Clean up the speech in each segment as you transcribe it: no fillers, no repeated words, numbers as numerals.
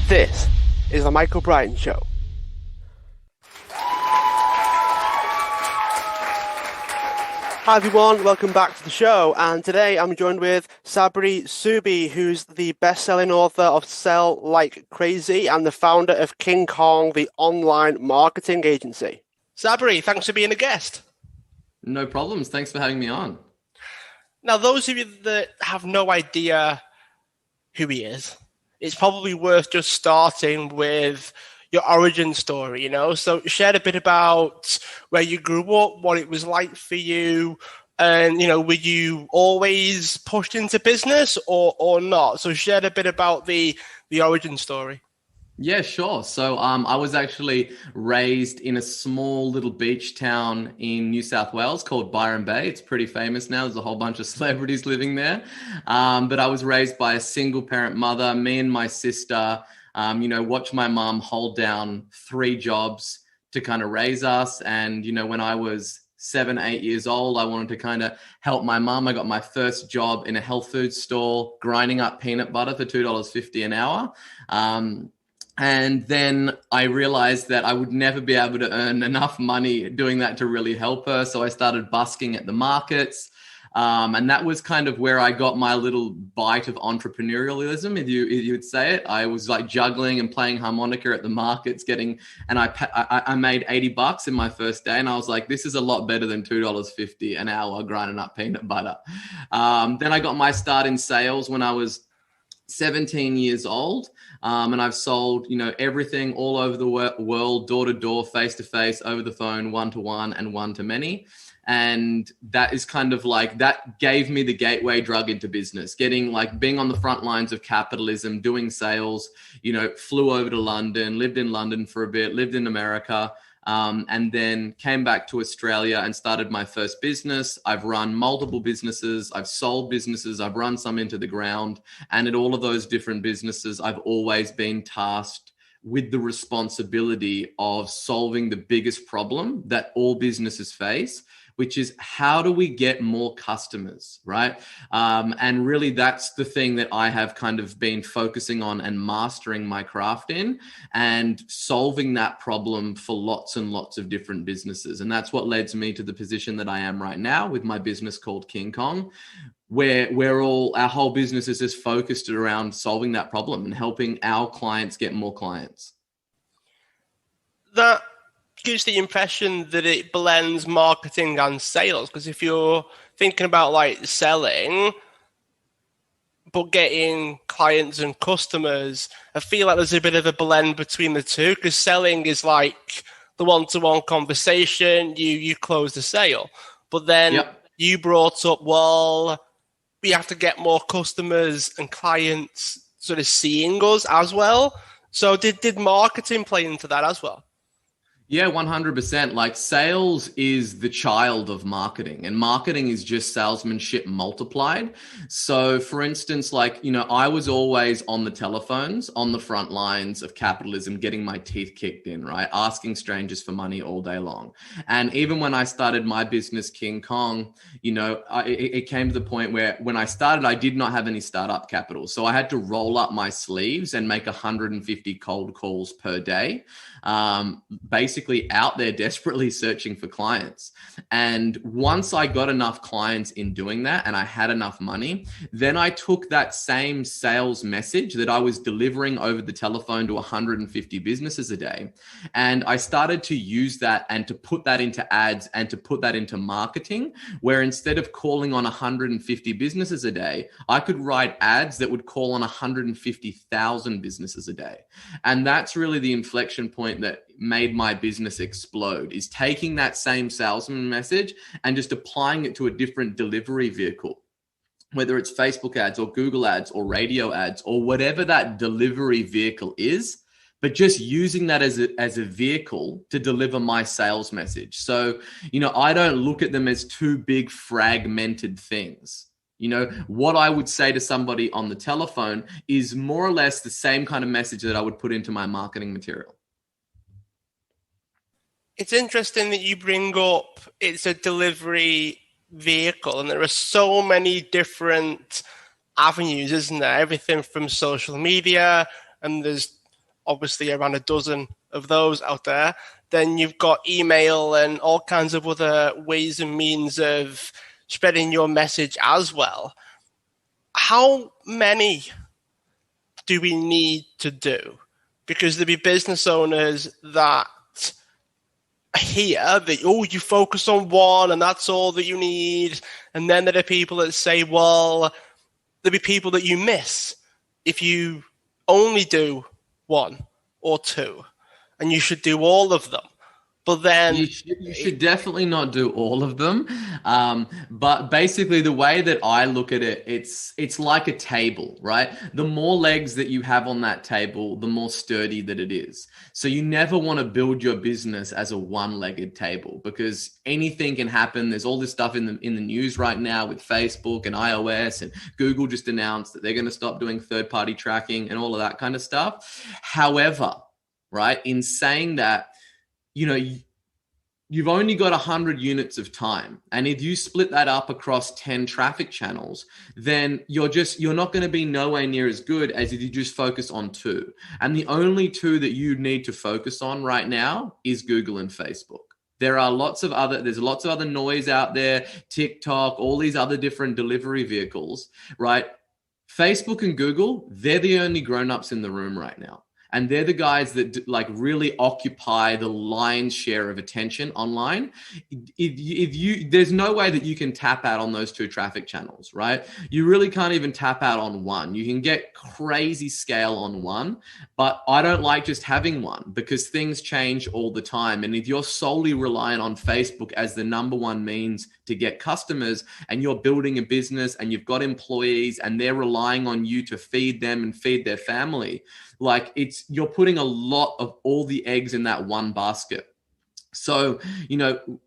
This is the Michael Brian Show. Hi everyone, welcome back to the show, and today I'm joined with Sabri Suby, who's the best-selling author of Sell Like Crazy and the founder of King Kong, the online marketing agency. Sabri, thanks for being a guest. No problems, thanks for having me on. Now, those of you that have no idea who he is, it's probably worth just starting with your origin story, So share a bit about where you grew up, what it was like for you, and, were you always pushed into business or not? So share a bit about the origin story. Yeah, sure. So I was actually raised in a small little beach town in New South Wales called Byron Bay. It's pretty famous now. There's a whole bunch of celebrities living there. But I was raised by a single parent mother, me and my sister, watch my mom hold down 3 jobs to kind of raise us. And, when I was 7, 8 years old, I wanted to kind of help my mom. I got my first job in a health food store, grinding up peanut butter for $2.50 an hour. And then I realized that I would never be able to earn enough money doing that to really help her. So I started busking at the markets. And that was kind of where I got my little bite of entrepreneurialism, if you would say it. I was like juggling and playing harmonica at the markets, and I made $80 in my first day. And I was like, this is a lot better than $2.50 an hour grinding up peanut butter. Then I got my start in sales when I was 17 years old. And I've sold, everything all over the world, door to door, face to face, over the phone, one to one, and one to many. And that is kind of like, that gave me the gateway drug into business, being on the front lines of capitalism, doing sales, flew over to London, lived in London for a bit, lived in America. And then came back to Australia and started my first business. I've run multiple businesses. I've sold businesses. I've run some into the ground. And in all of those different businesses, I've always been tasked with the responsibility of solving the biggest problem that all businesses face, which is how do we get more customers, right? And really that's the thing that I have kind of been focusing on and mastering my craft in, and solving that problem for lots and lots of different businesses. And that's what led me to the position that I am right now with my business called King Kong, where our whole business is just focused around solving that problem and helping our clients get more clients. That gives the impression that it blends marketing and sales, because if you're thinking about like selling but getting clients and customers, I feel like there's a bit of a blend between the two, because selling is like the one-to-one conversation, you close the sale, but then you brought up, well, we have to get more customers and clients sort of seeing us as well. So did marketing play into that as well? Yeah, 100%. Like, sales is the child of marketing, and marketing is just salesmanship multiplied. So for instance, I was always on the telephones, on the front lines of capitalism, getting my teeth kicked in, right? Asking strangers for money all day long. And even when I started my business, King Kong, it came to the point where when I started, I did not have any startup capital. So I had to roll up my sleeves and make 150 cold calls per day. Basically out there desperately searching for clients. And once I got enough clients in doing that and I had enough money, then I took that same sales message that I was delivering over the telephone to 150 businesses a day, and I started to use that and to put that into ads and to put that into marketing, where instead of calling on 150 businesses a day, I could write ads that would call on 150,000 businesses a day. And that's really the inflection point that made my business explode, is taking that same salesman message and just applying it to a different delivery vehicle, whether it's Facebook ads or Google ads or radio ads or whatever that delivery vehicle is, but just using that as a vehicle to deliver my sales message. So, I don't look at them as two big fragmented things. What I would say to somebody on the telephone is more or less the same kind of message that I would put into my marketing material. It's interesting that you bring up it's a delivery vehicle, and there are so many different avenues, isn't there? Everything from social media, and there's obviously around a dozen of those out there. Then you've got email and all kinds of other ways and means of spreading your message as well. How many do we need to do? Because there'll be business owners that hear that, oh, you focus on one and that's all that you need. And then there are people that say, well, there'll be people that you miss if you only do one or two, and you should do all of them. But then you should definitely not do all of them. But basically the way that I look at it, it's like a table, right? The more legs that you have on that table, the more sturdy that it is. So you never want to build your business as a one-legged table, because anything can happen. There's all this stuff in the news right now with Facebook and iOS, and Google just announced that they're going to stop doing third-party tracking and all of that kind of stuff. However, right, in saying that, you've only got 100 units of time. And if you split that up across 10 traffic channels, then you're not going to be nowhere near as good as if you just focus on two. And the only two that you need to focus on right now is Google and Facebook. There's lots of other noise out there, TikTok, all these other different delivery vehicles, right? Facebook and Google, they're the only grown-ups in the room right now. And they're the guys that really occupy the lion's share of attention online. There's no way that you can tap out on those two traffic channels, right? You really can't even tap out on one. You can get crazy scale on one, but I don't like just having one, because things change all the time. And if you're solely reliant on Facebook as the number one means to get customers, and you're building a business and you've got employees and they're relying on you to feed them and feed their family, you're putting a lot of all the eggs in that one basket. So,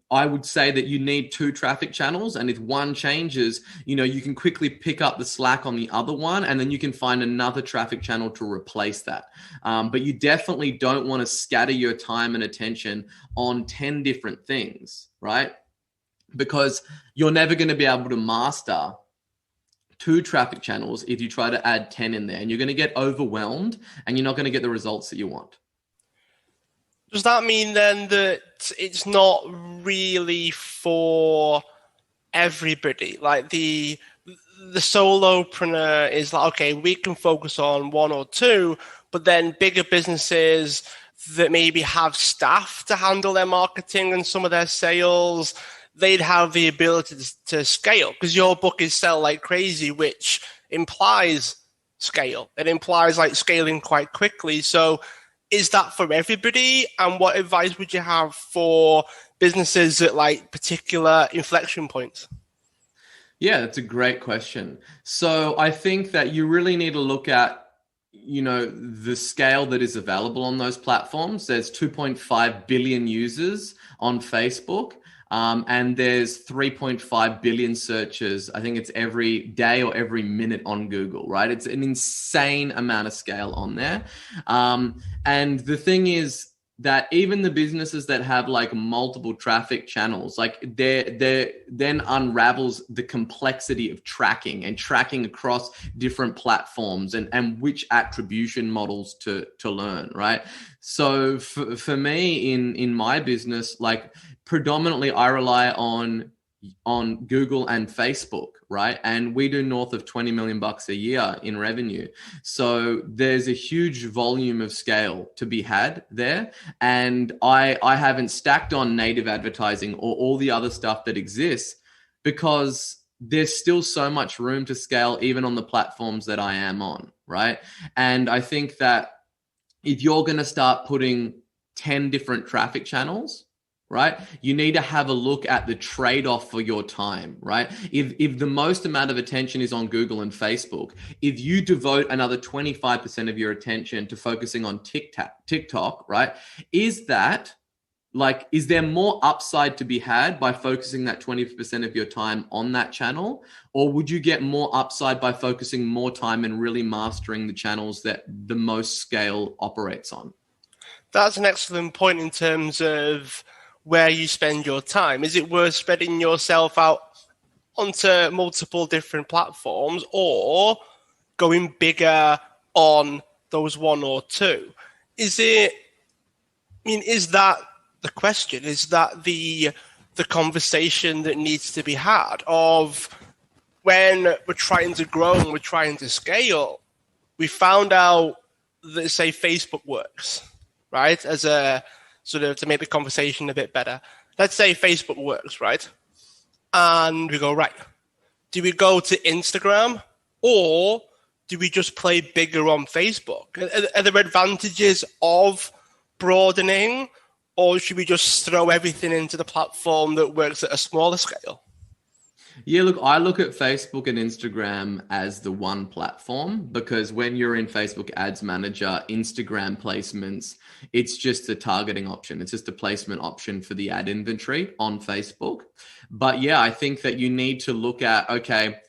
I would say that you need two traffic channels, and if one changes, you can quickly pick up the slack on the other one, and then you can find another traffic channel to replace that. But you definitely don't want to scatter your time and attention on 10 different things, right? Because you're never going to be able to master two traffic channels if you try to add 10 in there, and you're going to get overwhelmed and you're not going to get the results that you want. Does that mean then that it's not really for everybody? Like the solopreneur is like, okay, we can focus on one or two, but then bigger businesses that maybe have staff to handle their marketing and some of their sales, they'd have the ability to scale, because your book is Sell Like Crazy, which implies scale. It implies scaling quite quickly. So is that for everybody? And what advice would you have for businesses at particular inflection points? Yeah, that's a great question. So I think that you really need to look at the scale that is available on those platforms. There's 2.5 billion users on Facebook. And there's 3.5 billion searches. I think it's every day or every minute on Google, right? It's an insane amount of scale on there. And the thing is that even the businesses that have multiple traffic channels, they then unravels the complexity of tracking across different platforms and which attribution models to learn, right? So for me in my business, predominantly I rely on Google and Facebook, right? And we do north of 20 million bucks a year in revenue. So there's a huge volume of scale to be had there. And I haven't stacked on native advertising or all the other stuff that exists, because there's still so much room to scale even on the platforms that I am on, right? And I think that if you're going to start putting 10 different traffic channels, right, you need to have a look at the trade-off for your time, right? If the most amount of attention is on Google and Facebook, if you devote another 25% of your attention to focusing on TikTok, right, is there more upside to be had by focusing that 20% of your time on that channel? Or would you get more upside by focusing more time and really mastering the channels that the most scale operates on? That's an excellent point in terms of where you spend your time. Is it worth spreading yourself out onto multiple different platforms, or going bigger on those one or two? Is that the question? Is that the conversation that needs to be had of when we're trying to grow and we're trying to scale? We found out that, say, Facebook works, right? As a sort of to make the conversation a bit better. Let's say Facebook works, right? And we go, right, do we go to Instagram or do we just play bigger on Facebook? Are there advantages of broadening, or should we just throw everything into the platform that works at a smaller scale? Yeah, look, I look at Facebook and Instagram as the one platform, because when you're in Facebook Ads Manager, Instagram placements, it's just a targeting option. It's just a placement option for the ad inventory on Facebook. But yeah, I think that you need to look at, okay,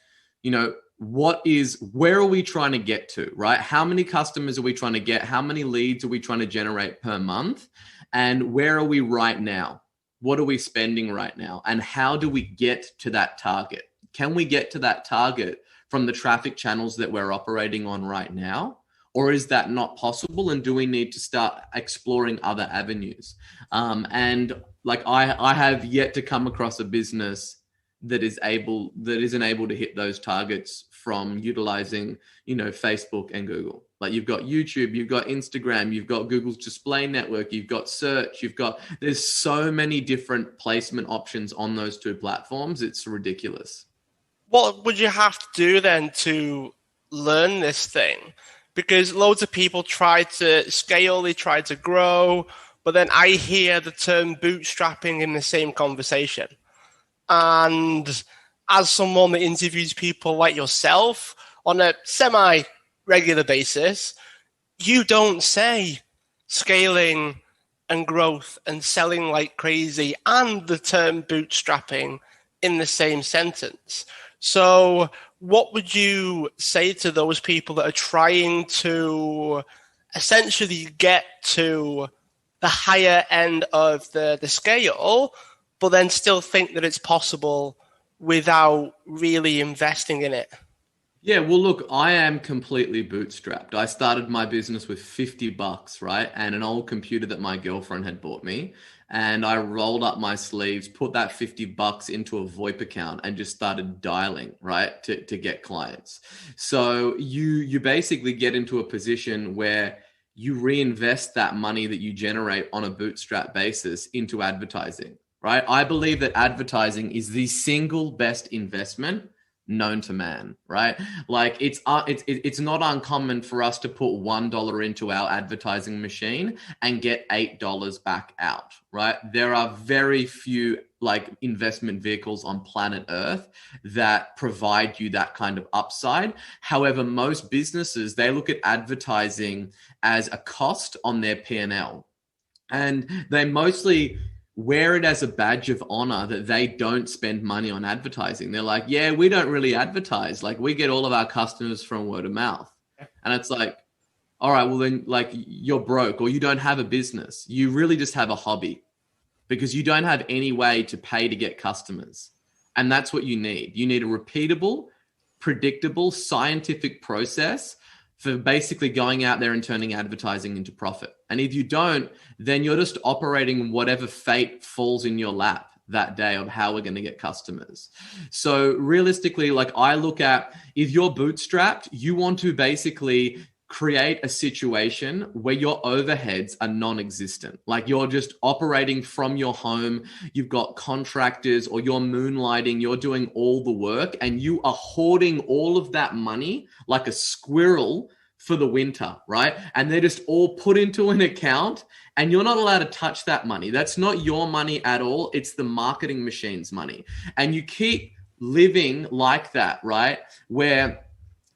where are we trying to get to, right? How many customers are we trying to get? How many leads are we trying to generate per month? And where are we right now? What are we spending right now? And how do we get to that target? Can we get to that target from the traffic channels that we're operating on right now? Or is that not possible? And do we need to start exploring other avenues? And like I have yet to come across a business that isn't able to hit those targets from utilizing, Facebook and Google. Like you've got YouTube, you've got Instagram, you've got Google's display network, you've got search, there's so many different placement options on those two platforms. It's ridiculous. What would you have to do then to learn this thing? Because loads of people try to scale, they try to grow, but then I hear the term bootstrapping in the same conversation. And as someone that interviews people like yourself on a semi-regular basis, you don't say scaling and growth and selling like crazy and the term bootstrapping in the same sentence. So what would you say to those people that are trying to essentially get to the higher end of the scale, but then still think that it's possible without really investing in it? Yeah, well, look, I am completely bootstrapped. I started my business with $50, right? And an old computer that my girlfriend had bought me. And I rolled up my sleeves, put that $50 into a VoIP account and just started dialing, right? To get clients. So you basically get into a position where you reinvest that money that you generate on a bootstrap basis into advertising. Right? I believe that advertising is the single best investment known to man, right? Like it's not uncommon for us to put $1 into our advertising machine and get $8 back out, right? There are very few like investment vehicles on planet Earth that provide you that kind of upside. However, most businesses, they look at advertising as a cost on their P&L, and they mostly wear it as a badge of honor that they don't spend money on advertising. They're like, yeah, we don't really advertise. Like we get all of our customers from word of mouth. And it's like, all right, well then like you're broke or you don't have a business. You really just have a hobby because you don't have any way to pay to get customers. And that's what you need. You need a repeatable, predictable, scientific process for basically going out there and turning advertising into profit. And if you don't, then you're just operating whatever fate falls in your lap that day of how we're going to get customers. So realistically, like I look at, if you're bootstrapped, you want to basically create a situation where your overheads are non-existent. Like you're just operating from your home, you've got contractors or you're moonlighting, you're doing all the work and you are hoarding all of that money like a squirrel for the winter, right? And they're just all put into an account and you're not allowed to touch that money. That's not your money at all. It's the marketing machine's money. And you keep living like that, right? Where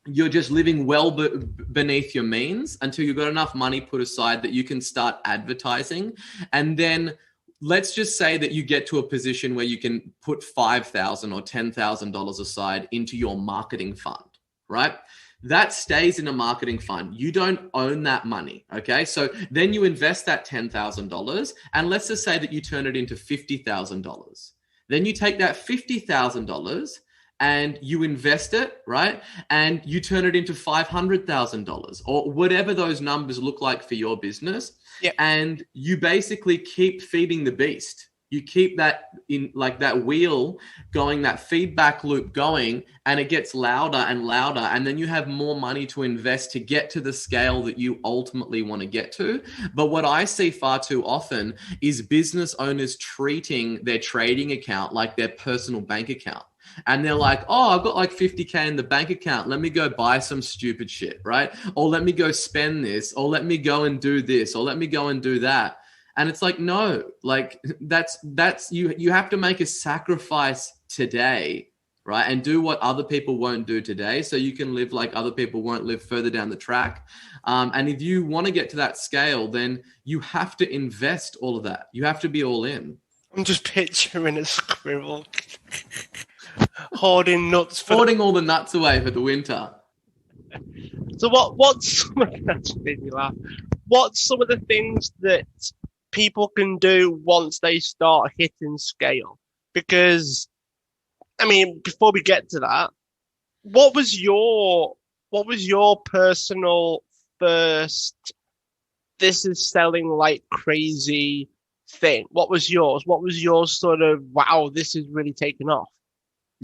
you're just living well beneath your means until you've got enough money put aside that you can start advertising. And then let's just say that you get to a position where you can put $5,000 or $10,000 aside into your marketing fund, right? That stays in a marketing fund. You don't own that money, okay? So then you invest that $10,000 and let's just say that you turn it into $50,000. Then you take that $50,000 and you invest it, right? And you turn it into $500,000 or whatever those numbers look like for your business. Yeah. And you basically keep feeding the beast. You keep that in like that wheel going, that feedback loop going, and it gets louder and louder. And then you have more money to invest to get to the scale that you ultimately want to get to. But what I see far too often is business owners treating their trading account like their personal bank account. And they're like, oh, I've got like 50K in the bank account. Let me go buy some stupid shit, right? Or let me go spend this, or let me go and do this, or let me go and do that. And it's like, no, like that's you have to make a sacrifice today, right? And do what other people won't do today, so you can live like other people won't live further down the track. And if you want to get to that scale, then you have to invest all of that. You have to be all in. I'm just picturing a squirrel hoarding nuts, hoarding all the nuts away for the winter. So what's that's made me laugh. What's some of the things that people can do once they start hitting scale? Because, I mean, before we get to that, what was your personal first, this is selling like crazy thing? What was yours? What was your sort of, wow, this is really taking off?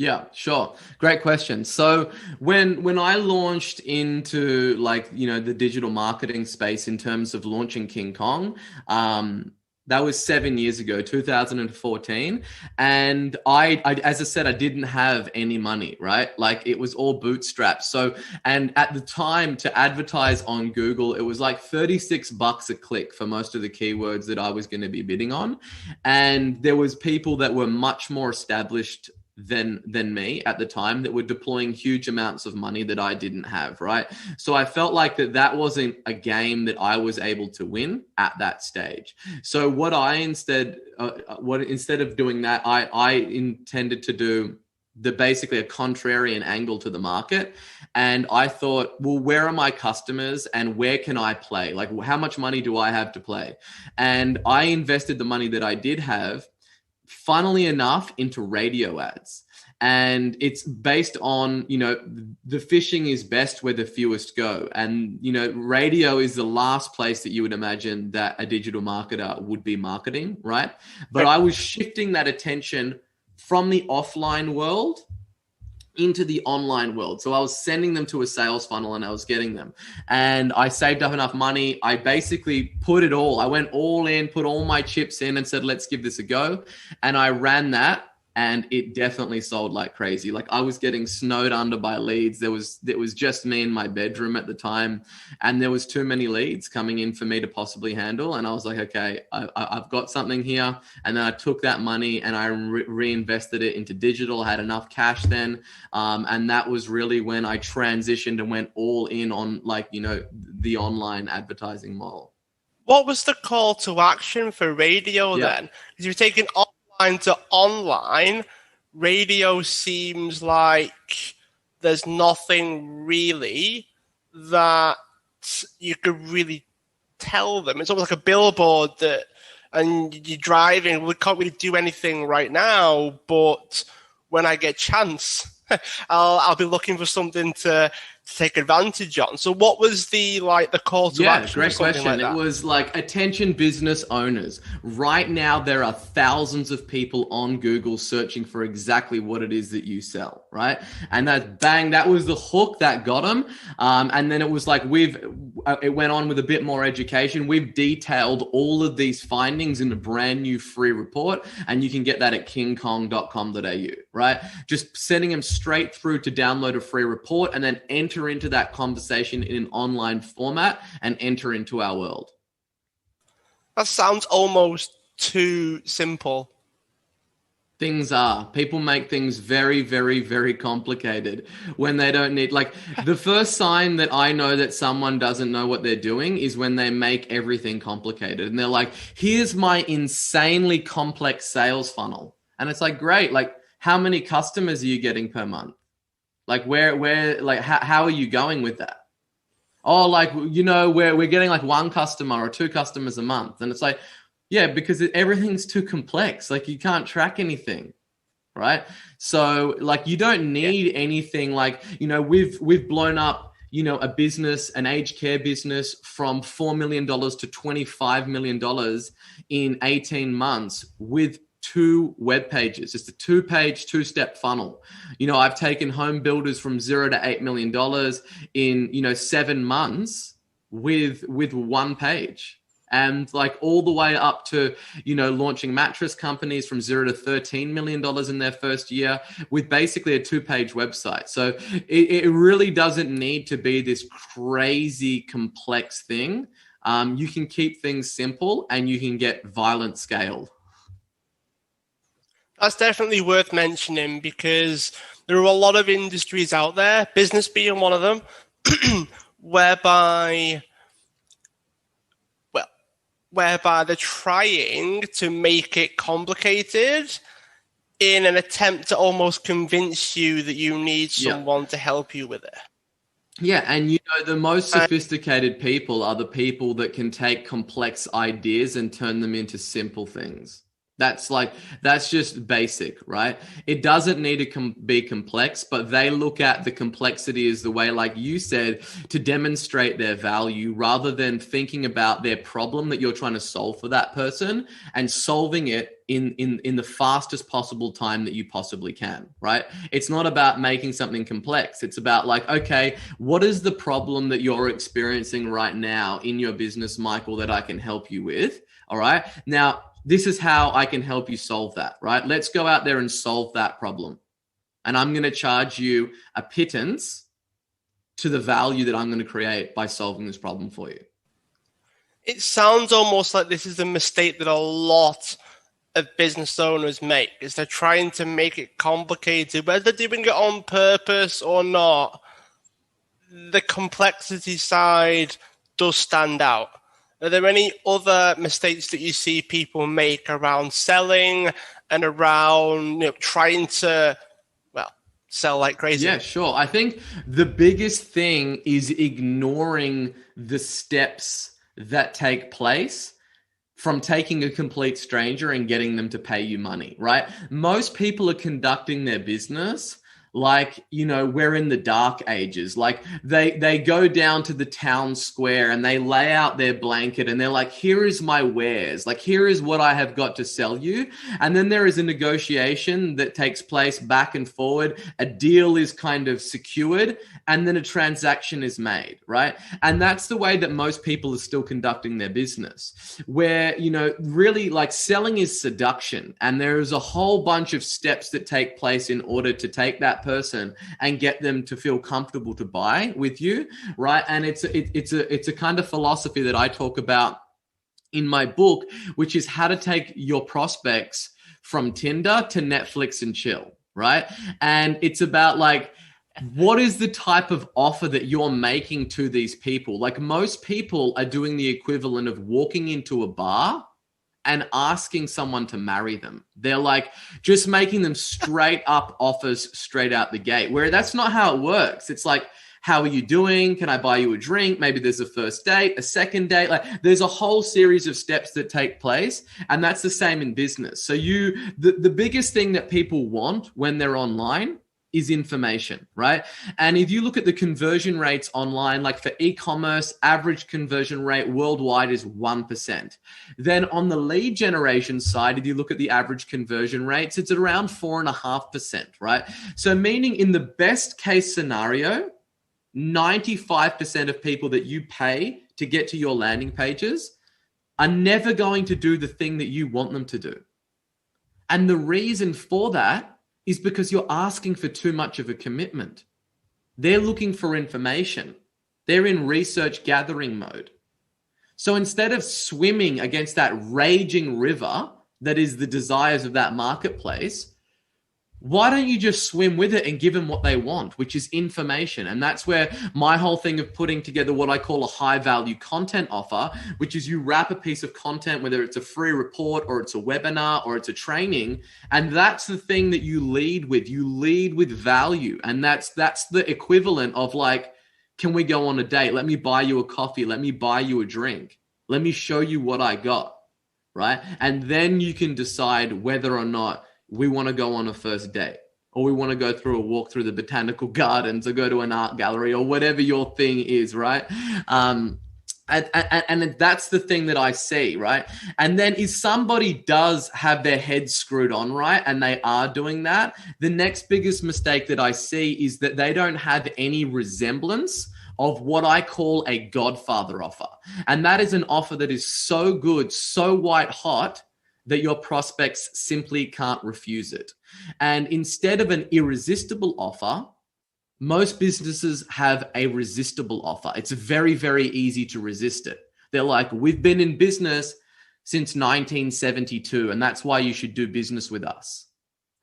Yeah, sure. Great question. So when I launched into like, the digital marketing space in terms of launching King Kong, that was 7 years ago, 2014. And I, as I said, I didn't have any money, right? Like it was all bootstrapped. So, and at the time to advertise on Google, it was like $36 a click for most of the keywords that I was going to be bidding on. And there was people that were much more established than me at the time that were deploying huge amounts of money that I didn't have, right? So I felt like that wasn't a game that I was able to win at that stage. So what I instead of doing that, I intended to do basically a contrarian angle to the market. And I thought, well, where are my customers and where can I play? Like, how much money do I have to play? And I invested the money that I did have, funnily enough, into radio ads. And it's based on, the fishing is best where the fewest go. And, radio is the last place that you would imagine that a digital marketer would be marketing, right? But I was shifting that attention from the offline world into the online world. So I was sending them to a sales funnel and I was getting them. And I saved up enough money. I basically I went all in, put all my chips in and said, let's give this a go. And I ran that. And it definitely sold like crazy. Like I was getting snowed under by leads. It was just me in my bedroom at the time. And there was too many leads coming in for me to possibly handle. And I was like, okay, I've got something here. And then I took that money and I reinvested it into digital. I had enough cash then. And that was really when I transitioned and went all in on the online advertising model. What was the call to action for radio then? Because you're taking to online, radio seems like there's nothing really that you could really tell them. It's almost like a billboard and you're driving. We can't really do anything right now, but when I get a chance, I'll be looking for something to take advantage on. So what was the call to action? Great question. It was like, attention business owners. Right now, there are thousands of people on Google searching for exactly what it is that you sell, right? And that was the hook that got them. And then it was like, it went on with a bit more education. We've detailed all of these findings in a brand new free report, and you can get that at kingkong.com.au, right? Just sending them straight through to download a free report and then enter into that conversation in an online format and enter into our world. That sounds almost too simple. People make things very, very, very complicated when they don't need, the first sign that I know that someone doesn't know what they're doing is when they make everything complicated. And they're like, here's my insanely complex sales funnel. And it's like, great. Like, how many customers are you getting per month? Like how are you going with that? Oh, we're getting like one customer or two customers a month. And it's like, yeah, because everything's too complex. Like you can't track anything, right? So like, you don't need anything like, we've blown up, a business, an aged care business, from $4 million to $25 million in 18 months with 2 web pages, just a 2-page, 2-step funnel. I've taken home builders from $0 to $8 million in, 7 months with 1 page. And like all the way up to, launching mattress companies from $0 to $13 million in their first year with basically a 2-page website. So it really doesn't need to be this crazy complex thing. You can keep things simple and you can get violent scale. That's definitely worth mentioning, because there are a lot of industries out there, business being one of them, whereby they're trying to make it complicated in an attempt to almost convince you that you need someone to help you with it. Yeah, and the most sophisticated people are the people that can take complex ideas and turn them into simple things. That's just basic, right? It doesn't need to be complex, but they look at the complexity as the way, like you said, to demonstrate their value, rather than thinking about their problem that you're trying to solve for that person and solving it in the fastest possible time that you possibly can, right? It's not about making something complex. It's about like, okay, what is the problem that you're experiencing right now in your business, Michael, that I can help you with? All right. Now, this is how I can help you solve that, right? Let's go out there and solve that problem. And I'm going to charge you a pittance to the value that I'm going to create by solving this problem for you. It sounds almost like this is a mistake that a lot of business owners make, is they're trying to make it complicated, whether they're doing it on purpose or not. The complexity side does stand out. Are there any other mistakes that you see people make around selling and around trying to, sell like crazy? Yeah, sure. I think the biggest thing is ignoring the steps that take place from taking a complete stranger and getting them to pay you money, right? Most people are conducting their business like, we're in the dark ages. Like they go down to the town square and they lay out their blanket and they're like, here is my wares. Like, here is what I have got to sell you. And then there is a negotiation that takes place back and forward. A deal is kind of secured and then a transaction is made, right? And that's the way that most people are still conducting their business, where, really like selling is seduction. And there is a whole bunch of steps that take place in order to take that person and get them to feel comfortable to buy with you, right? And it's a kind of philosophy that I talk about in my book, which is how to take your prospects from Tinder to Netflix and chill, right? And it's about like, what is the type of offer that you're making to these people? Like, most people are doing the equivalent of walking into a bar and asking someone to marry them. They're like just making them straight up offers straight out the gate, where that's not how it works. It's like, how are you doing? Can I buy you a drink? Maybe there's a first date, a second date. Like, there's a whole series of steps that take place. And that's the same in business. So the biggest thing that people want when they're online is information, right? And if you look at the conversion rates online, like for e-commerce, average conversion rate worldwide is 1%. Then on the lead generation side, if you look at the average conversion rates, it's around 4.5%, right? So meaning, in the best case scenario, 95% of people that you pay to get to your landing pages are never going to do the thing that you want them to do. And the reason for that is because you're asking for too much of a commitment. They're looking for information. They're in research gathering mode. So instead of swimming against that raging river that is the desires of that marketplace, why don't you just swim with it and give them what they want, which is information? And that's where my whole thing of putting together what I call a high value content offer, which is you wrap a piece of content, whether it's a free report or it's a webinar or it's a training. And that's the thing that you lead with. You lead with value. And that's the equivalent of like, can we go on a date? Let me buy you a coffee. Let me buy you a drink. Let me show you what I got, right? And then you can decide whether or not we want to go on a first date, or we want to go through a walk through the botanical gardens, or go to an art gallery, or whatever your thing is, right? And that's the thing that I see, right? And then if somebody does have their head screwed on, right, and they are doing that, the next biggest mistake that I see is that they don't have any resemblance of what I call a Godfather offer. And that is an offer that is so good, so white hot, that your prospects simply can't refuse it. And instead of an irresistible offer, most businesses have a resistible offer. It's very, very easy to resist it. They're like, we've been in business since 1972, and that's why you should do business with us,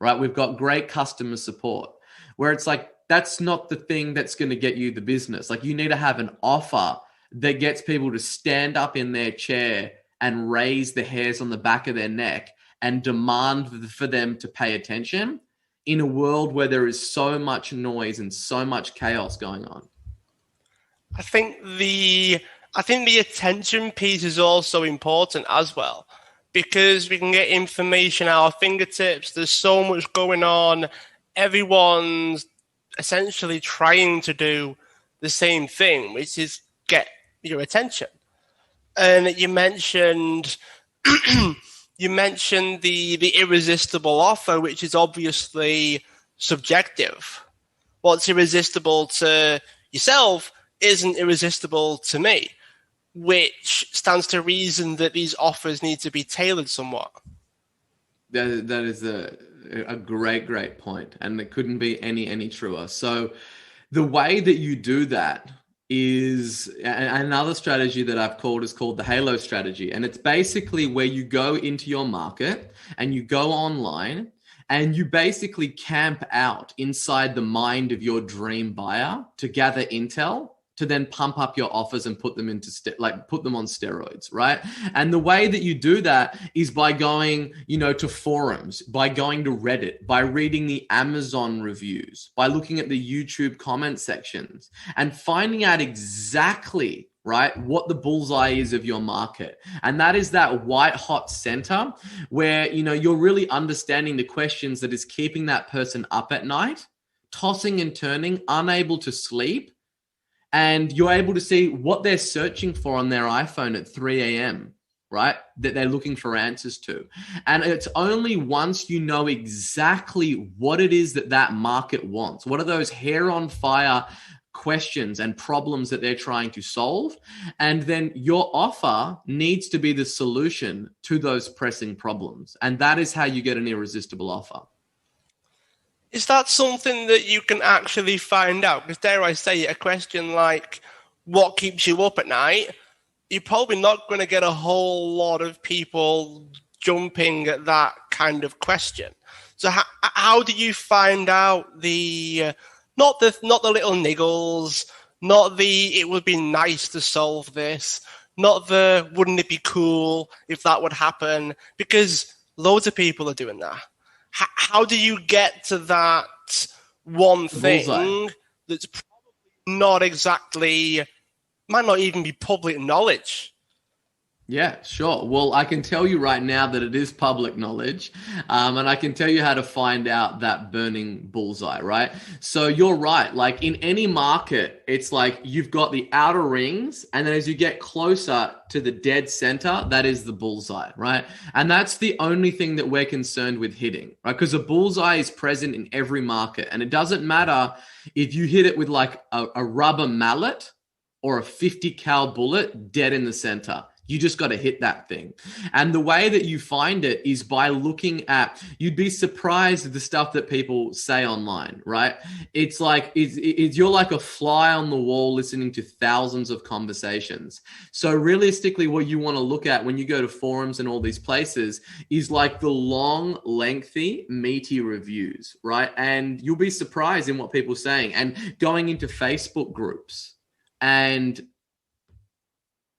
right? We've got great customer support. Where it's like, that's not the thing that's going to get you the business. Like, you need to have an offer that gets people to stand up in their chair and raise the hairs on the back of their neck and demand for them to pay attention in a world where there is so much noise and so much chaos going on. I think the attention piece is also important as well, because we can get information at our fingertips. There's so much going on. Everyone's essentially trying to do the same thing, which is get your attention. And you mentioned the irresistible offer, which is obviously subjective. What's irresistible to yourself isn't irresistible to me, which stands to reason that these offers need to be tailored somewhat. That is a great point, and it couldn't be any truer. So the way that you do that is another strategy that I've called the Halo strategy. And it's basically where you go into your market and you go online and you basically camp out inside the mind of your dream buyer to gather intel, to then pump up your offers and put them put them on steroids, right? And the way that you do that is by going, to forums, by going to Reddit, by reading the Amazon reviews, by looking at the YouTube comment sections and finding out exactly, right, what the bullseye is of your market. And that is that white hot center where, you're really understanding the questions that is keeping that person up at night, tossing and turning, unable to sleep. And you're able to see what they're searching for on their iPhone at 3 a.m., right? That they're looking for answers to. And it's only once you know exactly what it is that market wants, what are those hair on fire questions and problems that they're trying to solve. And then your offer needs to be the solution to those pressing problems. And that is how you get an irresistible offer. Is that something that you can actually find out? Because dare I say it, a question like, what keeps you up at night? You're probably not going to get a whole lot of people jumping at that kind of question. So how do you find out not the little niggles, not the it would be nice to solve this, not the wouldn't it be cool if that would happen? Because loads of people are doing that. How do you get to that one thing that's probably not exactly, might not even be public knowledge? Yeah, sure. Well, I can tell you right now that it is public knowledge, and I can tell you how to find out that burning bullseye, right? So you're right. Like in any market, it's like you've got the outer rings, and then as you get closer to the dead center, that is the bullseye, right? And that's the only thing that we're concerned with hitting, right? Because a bullseye is present in every market, and it doesn't matter if you hit it with like a rubber mallet or a 50 cal bullet dead in the center. You just got to hit that thing. And the way that you find it is by looking at, you'd be surprised at the stuff that people say online, right? It's like, you're like a fly on the wall listening to thousands of conversations. So realistically, what you want to look at when you go to forums and all these places is like the long, lengthy, meaty reviews, right? And you'll be surprised in what people are saying. And going into Facebook groups and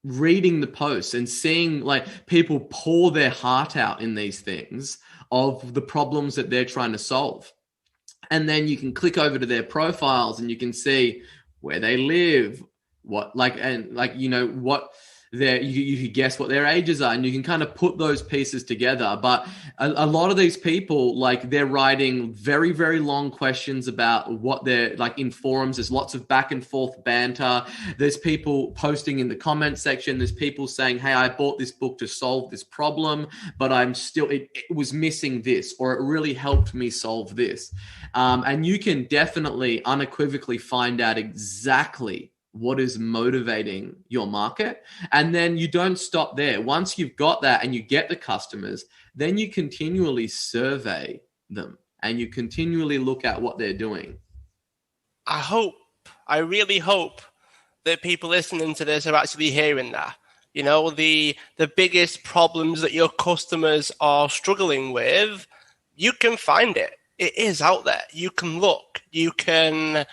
reading the posts and seeing like people pour their heart out in these things of the problems that they're trying to solve. And then you can click over to their profiles and you can see where they live, what you can guess what their ages are, and you can kind of put those pieces together. But a lot of these people, like, they're writing very, very long questions about what they're like in forums. There's lots of back and forth banter. There's people posting in the comment section. There's people saying, hey, I bought this book to solve this problem, but it was missing this, or it really helped me solve this. And you can definitely unequivocally find out exactly what is motivating your market. And then you don't stop there. Once you've got that and you get the customers, then you continually survey them and you continually look at what they're doing. I really hope that people listening to this are actually hearing that. You know, the biggest problems that your customers are struggling with, you can find it. It is out there. You can look. You can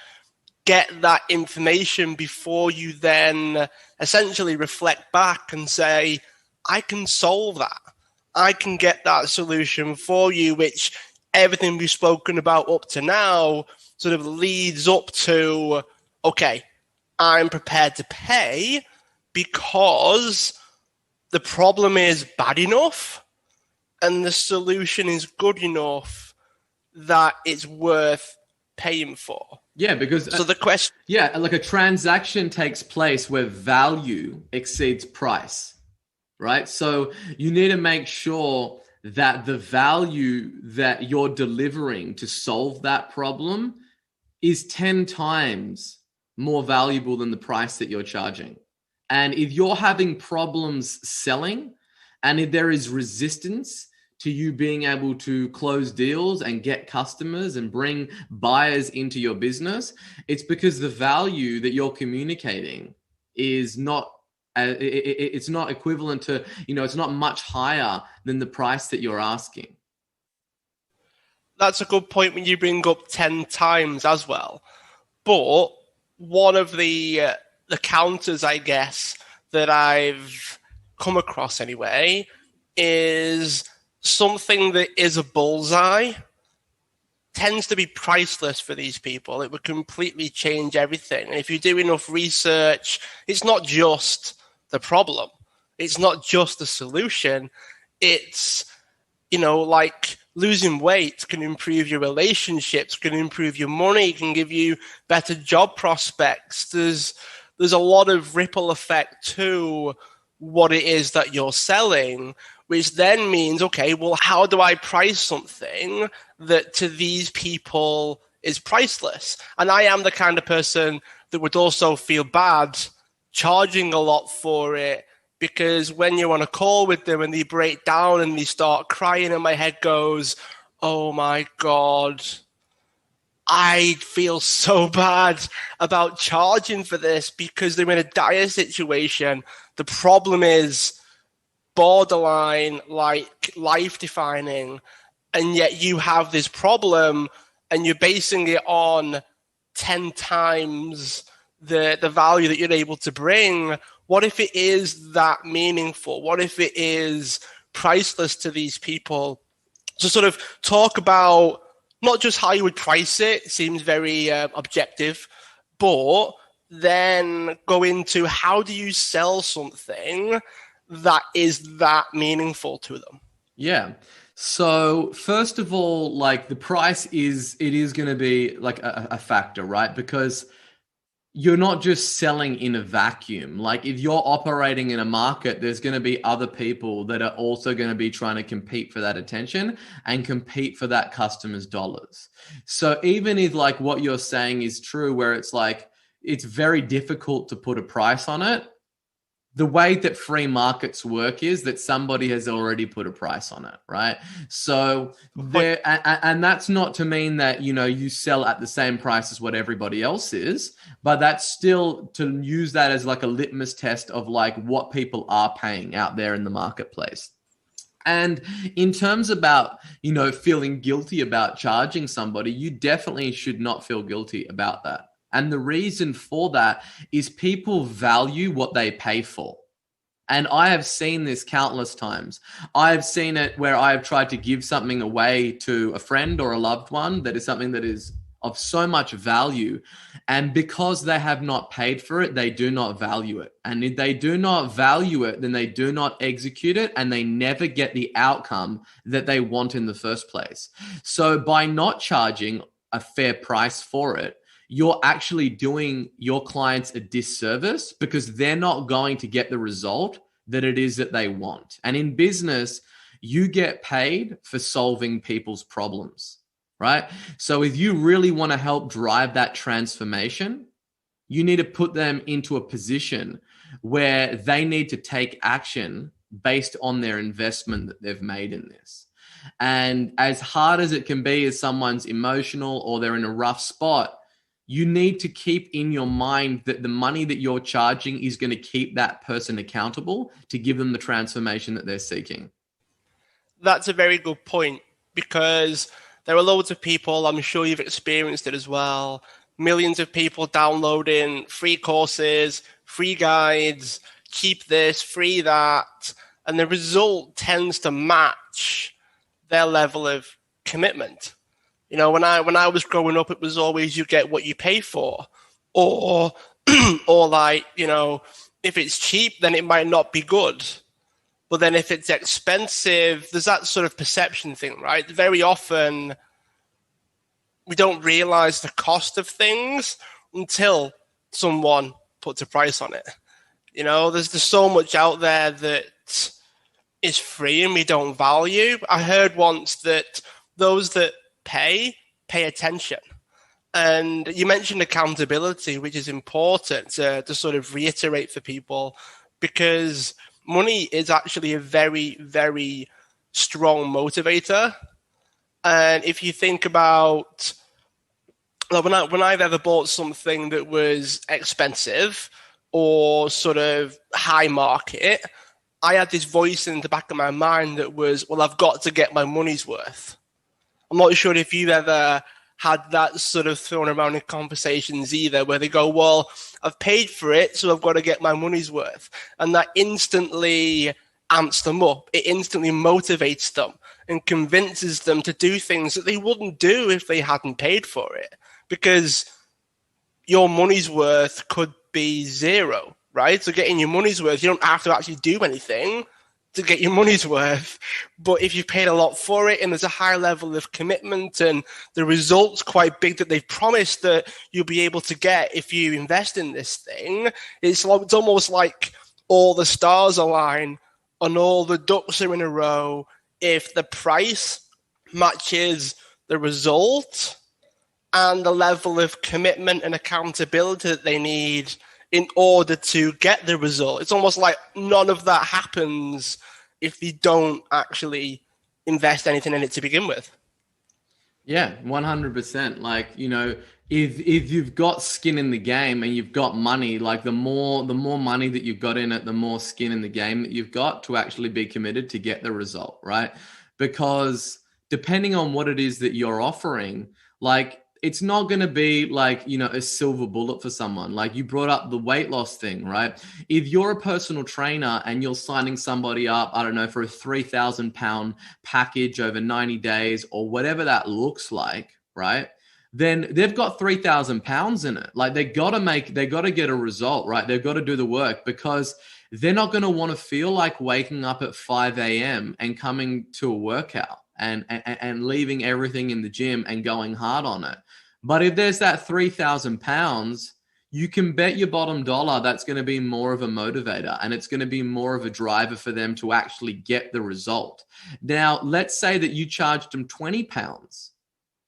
get that information before you then essentially reflect back and say, I can solve that. I can get that solution for you, which everything we've spoken about up to now sort of leads up to, okay, I'm prepared to pay because the problem is bad enough and the solution is good enough that it's worth paying for. Yeah, because so the question, like a transaction takes place where value exceeds price, right? So you need to make sure that the value that you're delivering to solve that problem is 10 times more valuable than the price that you're charging. And if you're having problems selling, and if there is resistance to you being able to close deals and get customers and bring buyers into your business, it's because the value that you're communicating is not, it's not equivalent to, it's not much higher than the price that you're asking. That's a good point when you bring up 10 times as well. But one of the counters, I guess, that I've come across anyway, is something that is a bullseye tends to be priceless for these people. It would completely change everything. And if you do enough research, it's not just the problem. It's not just the solution. It's, like losing weight can improve your relationships, can improve your money, can give you better job prospects. There's a lot of ripple effect to what it is that you're selling, which then means, okay, well, how do I price something that to these people is priceless? And I am the kind of person that would also feel bad charging a lot for it, because when you're on a call with them and they break down and they start crying and my head goes, oh my God, I feel so bad about charging for this because they're in a dire situation. The problem is borderline, like life-defining, and yet you have this problem and you're basing it on 10 times the value that you're able to bring. What if it is that meaningful? What if it is priceless to these people? So sort of talk about not just how you would price it, seems very objective, but then go into how do you sell something that is that meaningful to them? Yeah. So first of all, like the price is going to be like a factor, right? Because you're not just selling in a vacuum. Like if you're operating in a market, there's going to be other people that are also going to be trying to compete for that attention and compete for that customer's dollars. So even if like what you're saying is true, where it's like, it's very difficult to put a price on it, the way that free markets work is that somebody has already put a price on it, right? So there, and that's not to mean that, you sell at the same price as what everybody else is, but that's still to use that as like a litmus test of like what people are paying out there in the marketplace. And in terms about, feeling guilty about charging somebody, you definitely should not feel guilty about that. And the reason for that is people value what they pay for. And I have seen this countless times. I've seen it where I've tried to give something away to a friend or a loved one that is something that is of so much value. And because they have not paid for it, they do not value it. And if they do not value it, then they do not execute it, and they never get the outcome that they want in the first place. So by not charging a fair price for it, you're actually doing your clients a disservice, because they're not going to get the result that it is that they want. And in business, you get paid for solving people's problems, right? So if you really want to help drive that transformation, you need to put them into a position where they need to take action based on their investment that they've made in this. And as hard as it can be, as someone's emotional or they're in a rough spot, you need to keep in your mind that the money that you're charging is going to keep that person accountable to give them the transformation that they're seeking. That's a very good point, because there are loads of people, I'm sure you've experienced it as well, millions of people downloading free courses, free guides, cheap this, free that, and the result tends to match their level of commitment. You know, when I was growing up, it was always you get what you pay for, or or like, you know, if it's cheap, then it might not be good. But then if it's expensive, there's that sort of perception thing, right? Very often we don't realize the cost of things until someone puts a price on it. You know, there's so much out there that is free and we don't value. I heard once that those that pay attention. And you mentioned accountability, which is important to sort of reiterate for people, because money is actually a very, very strong motivator. And if you think about, like, when I've ever bought something that was expensive or sort of high market, I had this voice in the back of my mind that was, well, I've got to get my money's worth. I'm not sure if you've ever had that sort of thrown around in conversations either, where they go, well, I've paid for it, so I've got to get my money's worth. And that instantly amps them up. It instantly motivates them and convinces them to do things that they wouldn't do if they hadn't paid for it. Because your money's worth could be zero, right? So getting your money's worth, you don't have to actually do anything to get your money's worth. But if you've paid a lot for it and there's a high level of commitment and the result's quite big that they've promised that you'll be able to get if you invest in this thing, it's almost like all the stars align and all the ducks are in a row. If the price matches the result and the level of commitment and accountability that they need in order to get the result. It's almost like none of that happens if you don't actually invest anything in it to begin with. Yeah, 100%. Like, you know, if you've got skin in the game and you've got money, like the more money that you've got in it, the more skin in the game that you've got to actually be committed to get the result, right? Because depending on what it is that you're offering, like, it's not going to be like, you know, a silver bullet for someone. Like you brought up the weight loss thing, right? If you're a personal trainer and you're signing somebody up, I don't know, for a 3,000 pound package over 90 days or whatever that looks like, right? Then they've got 3,000 pounds in it. Like they got to get a result, right? They've got to do the work, because they're not going to want to feel like waking up at 5 a.m. and coming to a workout and leaving everything in the gym and going hard on it. But if there's that 3,000 pounds, you can bet your bottom dollar that's going to be more of a motivator and it's going to be more of a driver for them to actually get the result. Now, let's say that you charged them 20 pounds.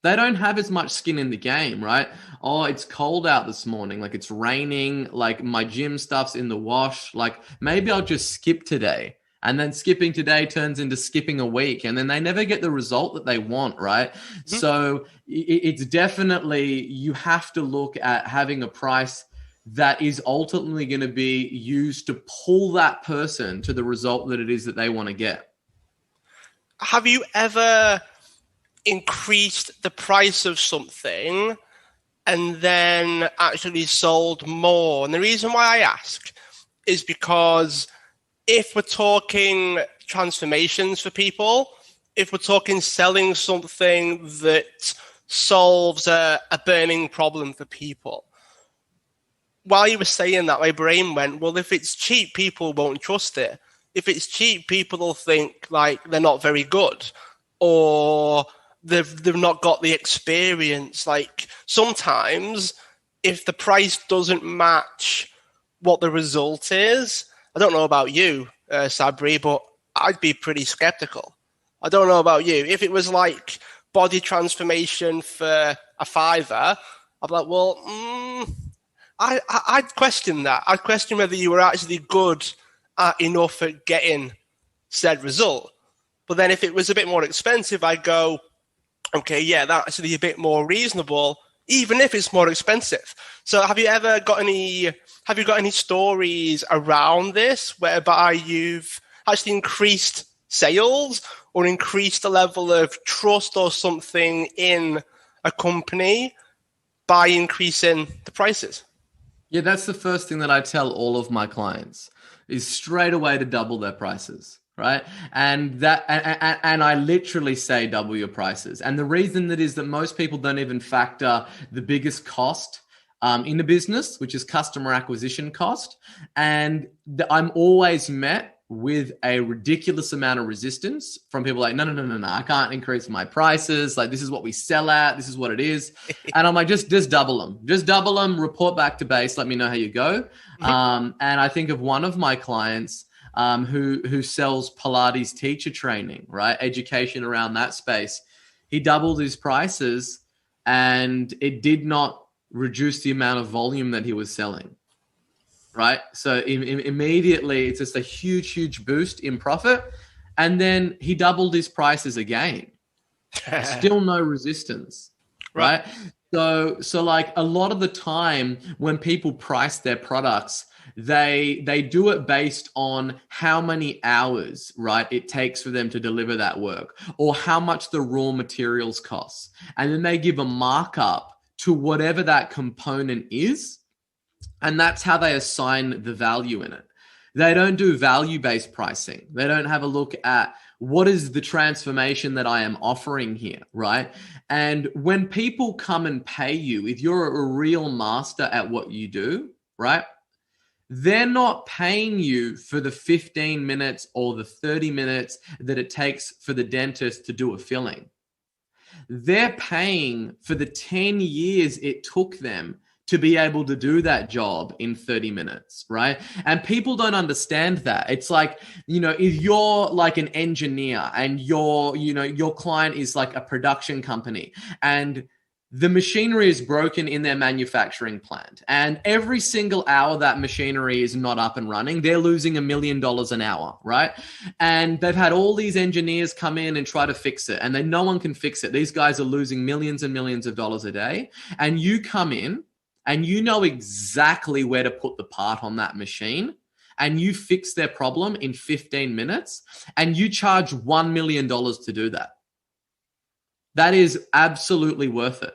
They don't have as much skin in the game, right? Oh, it's cold out this morning. Like it's raining, like my gym stuff's in the wash. Like maybe I'll just skip today. And then skipping today turns into skipping a week, and then they never get the result that they want, right? Mm-hmm. So it's definitely, you have to look at having a price that is ultimately going to be used to pull that person to the result that it is that they want to get. Have you ever increased the price of something and then actually sold more? And the reason why I ask is because if we're talking transformations for people, if we're talking selling something that solves a burning problem for people. While you were saying that, my brain went, well, if it's cheap, people won't trust it. If it's cheap, people will think like they're not very good, or they've not got the experience. Like sometimes if the price doesn't match what the result is, I don't know about you, Sabri, but I'd be pretty skeptical. I don't know about you. If it was like body transformation for a fiver, I'd be like, well, I'd question that. I'd question whether you were actually good enough at getting said result. But then if it was a bit more expensive, I'd go, okay, yeah, that's actually a bit more reasonable, even if it's more expensive. So have you got any stories around this whereby you've actually increased sales or increased the level of trust or something in a company by increasing the prices? Yeah, that's the first thing that I tell all of my clients is straight away to double their prices, right? And I literally say double your prices. And the reason that is that most people don't even factor the biggest cost in the business, which is customer acquisition cost. And I'm always met with a ridiculous amount of resistance from people like, no, I can't increase my prices. Like, this is what we sell at. This is what it is. And I'm like, just double them. Just double them, report back to base. Let me know how you go. And I think of one of my clients who sells Pilates teacher training, right? Education around that space. He doubled his prices and it did not reduce the amount of volume that he was selling. Right. So immediately it's just a huge boost in profit. And then he doubled his prices again. Still no resistance. Right. So like a lot of the time when people price their products, they do it based on how many hours, right, it takes for them to deliver that work or how much the raw materials cost. And then they give a markup to whatever that component is. And that's how they assign the value in it. They don't do value-based pricing. They don't have a look at what is the transformation that I am offering here, right? And when people come and pay you, if you're a real master at what you do, right, they're not paying you for the 15 minutes or the 30 minutes that it takes for the dentist to do a filling. They're paying for the 10 years it took them to be able to do that job in 30 minutes, right? And people don't understand that. It's like, if you're like an engineer and your client is like a production company and the machinery is broken in their manufacturing plant and every single hour that machinery is not up and running, they're losing $1 million an hour, right? And they've had all these engineers come in and try to fix it and then no one can fix it. These guys are losing millions and millions of dollars a day. And you come in and you know exactly where to put the part on that machine, and you fix their problem in 15 minutes, and you charge $1 million to do that. That is absolutely worth it,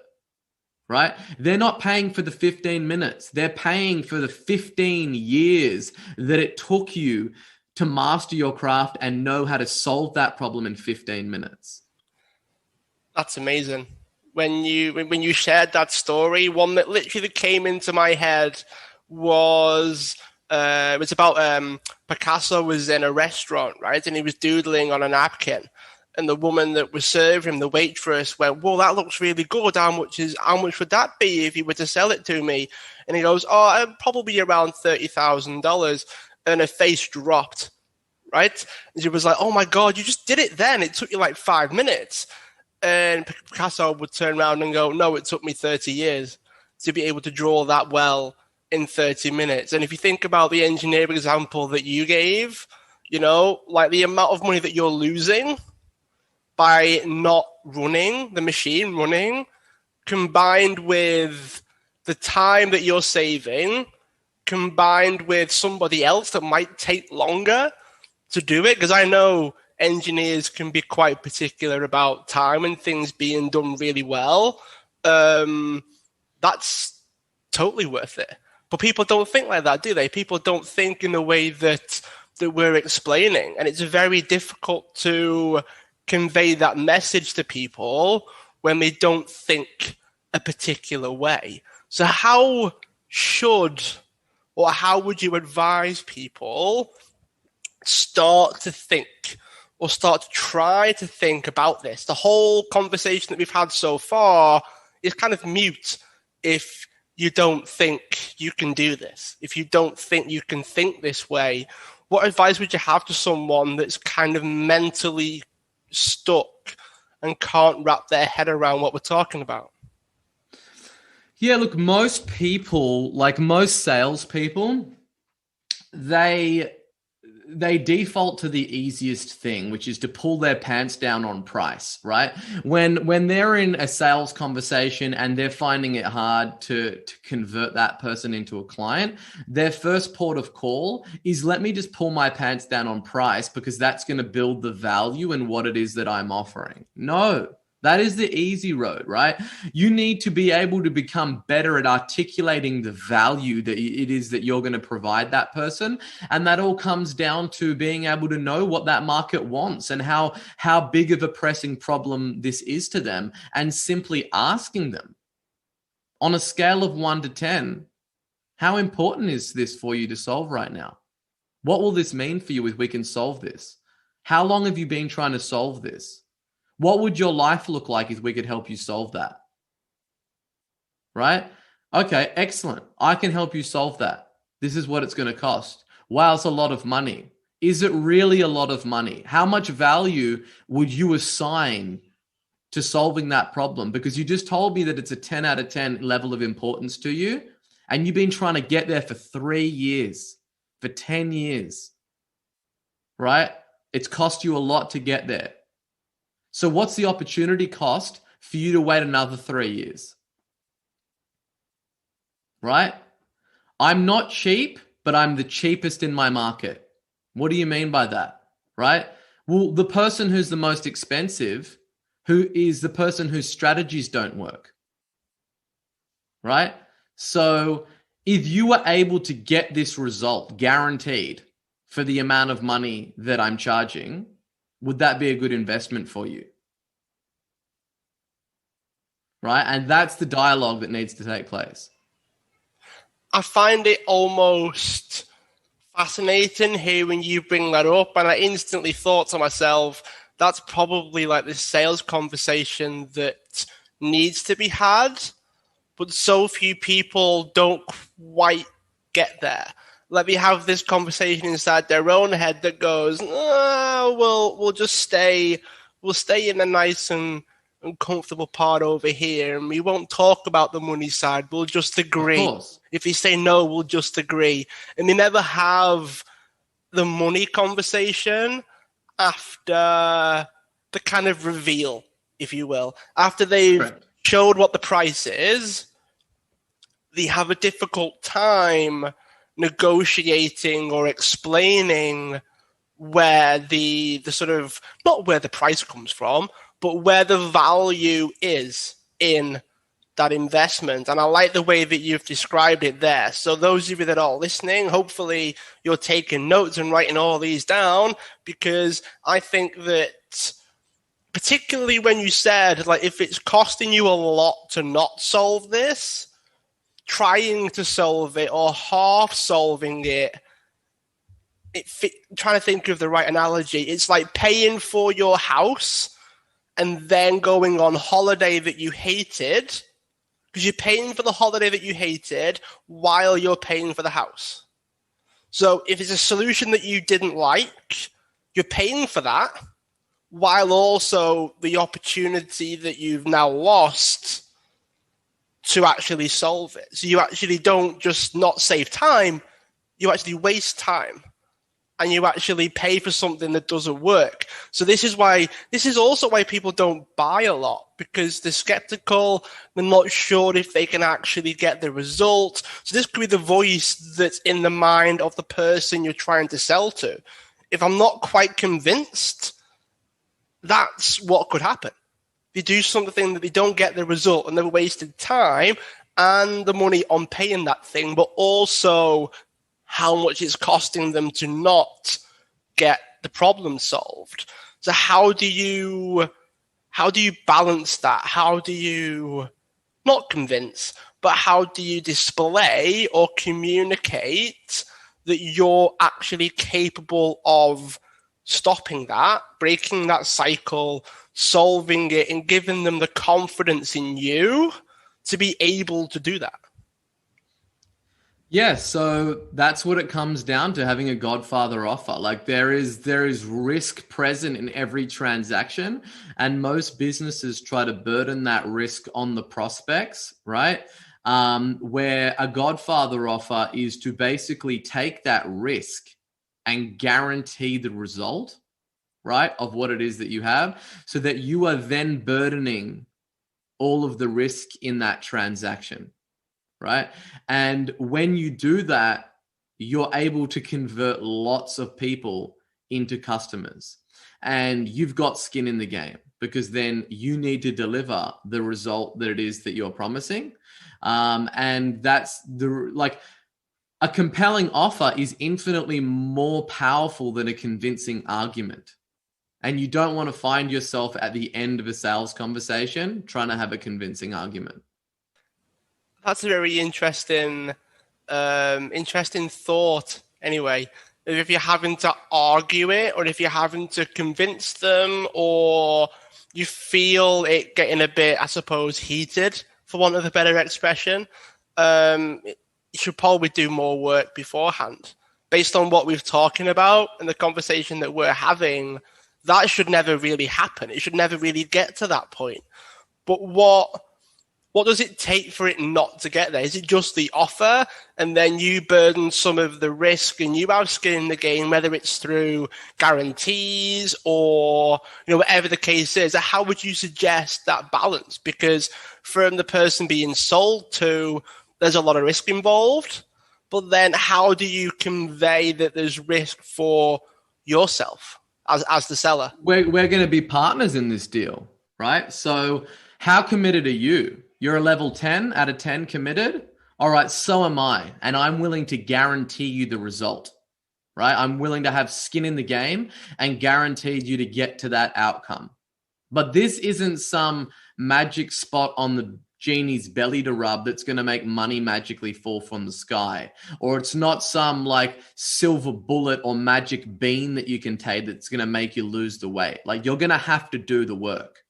right? They're not paying for the 15 minutes. They're paying for the 15 years that it took you to master your craft and know how to solve that problem in 15 minutes. That's amazing. When you shared that story, one that literally came into my head was it was about Picasso was in a restaurant, right? And he was doodling on a napkin. And the woman that was serving him, the waitress, went, "Well, that looks really good. How much would that be if you were to sell it to me?" And he goes, "Oh, probably around $30,000." And her face dropped, right? And she was like, "Oh my God, you just did it then. It took you like 5 minutes." And Picasso would turn around and go, "No, it took me 30 years to be able to draw that well in 30 minutes. And if you think about the engineering example that you gave, like the amount of money that you're losing by not running, the machine running, combined with the time that you're saving, combined with somebody else that might take longer to do it, because I know engineers can be quite particular about time and things being done really well. That's totally worth it. But people don't think like that, do they? People don't think in the way that we're explaining. And it's very difficult to convey that message to people when they don't think a particular way. So how would you advise people start to think or start to try to think about this? The whole conversation that we've had so far is kind of mute if you don't think you can do this, if you don't think you can think this way. What advice would you have to someone that's kind of mentally stuck and can't wrap their head around what we're talking about? Yeah, look, most people, like most salespeople, they default to the easiest thing, which is to pull their pants down on price, right? When they're in a sales conversation and they're finding it hard to convert that person into a client, their first port of call is, let me just pull my pants down on price because that's going to build the value in what it is that I'm offering. No. That is the easy road, right? You need to be able to become better at articulating the value that it is that you're going to provide that person. And that all comes down to being able to know what that market wants and how big of a pressing problem this is to them, and simply asking them on a scale of 1 to 10, how important is this for you to solve right now? What will this mean for you if we can solve this? How long have you been trying to solve this? What would your life look like if we could help you solve that? Right? Okay, excellent. I can help you solve that. This is what it's going to cost. Wow, it's a lot of money. Is it really a lot of money? How much value would you assign to solving that problem? Because you just told me that it's a 10 out of 10 level of importance to you, and you've been trying to get there for 3 years, for 10 years, right? It's cost you a lot to get there. So what's the opportunity cost for you to wait another 3 years? Right? I'm not cheap, but I'm the cheapest in my market. What do you mean by that? Right? Well, the person who's the most expensive, who is the person whose strategies don't work. Right? So if you were able to get this result guaranteed for the amount of money that I'm charging, would that be a good investment for you? Right? And that's the dialogue that needs to take place. I find it almost fascinating hearing you bring that up. And I instantly thought to myself, that's probably like this sales conversation that needs to be had, but so few people don't quite get there. Let me have this conversation inside their own head that goes, we'll stay in a nice and comfortable part over here, and we won't talk about the money side. We'll just agree. If you say no, we'll just agree. And they never have the money conversation after the kind of reveal, if you will. After they've showed what the price is, they have a difficult time negotiating or explaining where the sort of, not where the price comes from, but where the value is in that investment. And I like the way that you've described it there. So those of you that are listening, hopefully you're taking notes and writing all these down, because I think that particularly when you said, like, if it's costing you a lot to not solve this, trying to solve it or half solving it, trying to think of the right analogy, it's like paying for your house and then going on holiday that you hated, because you're paying for the holiday that you hated while you're paying for the house. So if it's a solution that you didn't like, you're paying for that while also the opportunity that you've now lost to actually solve it. So you actually don't just not save time, you actually waste time. And you actually pay for something that doesn't work. So this is also why people don't buy a lot, because they're skeptical, they're not sure if they can actually get the result. So this could be the voice that's in the mind of the person you're trying to sell to. If I'm not quite convinced, that's what could happen. They do something that they don't get the result, and they've wasted time and the money on paying that thing, but also how much it's costing them to not get the problem solved. So how do you how do you balance that? How do you not convince, but how do you display or communicate that you're actually capable of stopping that, breaking that cycle, solving it, and giving them the confidence in you to be able to do that? Yeah, so that's what it comes down to, having a Godfather offer. Like there is risk present in every transaction, and most businesses try to burden that risk on the prospects, right? Where a Godfather offer is to basically take that risk and guarantee the result, right, of what it is that you have, so that you are then burdening all of the risk in that transaction, right? And when you do that, you're able to convert lots of people into customers, and you've got skin in the game, because then you need to deliver the result that it is that you're promising. And that's like, a compelling offer is infinitely more powerful than a convincing argument. And you don't want to find yourself at the end of a sales conversation trying to have a convincing argument. That's a very interesting thought. Anyway, if you're having to argue it, or if you're having to convince them, or you feel it getting a bit, I suppose, heated, for want of a better expression, you should probably do more work beforehand. Based on what we've talking about and the conversation that we're having, that should never really happen. It should never really get to that point. But what does it take for it not to get there? Is it just the offer, and then you burden some of the risk and you have skin in the game, whether it's through guarantees or whatever the case is? How would you suggest that balance? Because from the person being sold to, there's a lot of risk involved, but then how do you convey that there's risk for yourself as the seller? We're going to be partners in this deal, right? So how committed are you? You're a level 10 out of 10 committed. All right, so am I. And I'm willing to guarantee you the result, right? I'm willing to have skin in the game and guarantee you to get to that outcome. But this isn't some magic spot on the genie's belly to rub that's going to make money magically fall from the sky. Or it's not some like silver bullet or magic bean that you can take that's going to make you lose the weight. Like, you're going to have to do the work.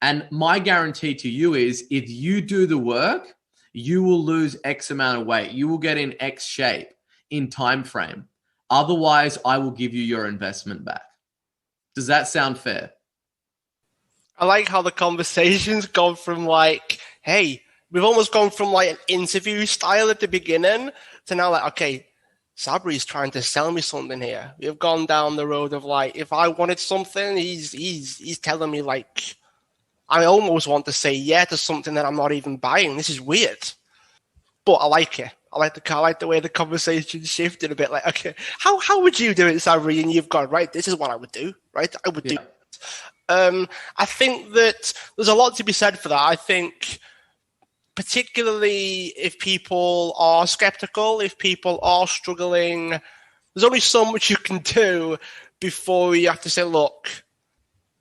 And my guarantee to you is, if you do the work, you will lose X amount of weight. You will get in X shape in time frame. Otherwise, I will give you your investment back. Does that sound fair? I like how the conversation's gone from like, hey, we've almost gone from like an interview style at the beginning to now like, okay, Sabri's trying to sell me something here. We've gone down the road of like, if I wanted something, he's telling me like, I almost want to say yeah to something that I'm not even buying. This is weird, but I like it. I like the way the conversation shifted a bit. Like, okay, how would you do it, Sabri? And you've gone, right, this is what I would do, right? I would do. I think that there's a lot to be said for that. I think particularly if people are skeptical, if people are struggling, there's only so much you can do before you have to say, look,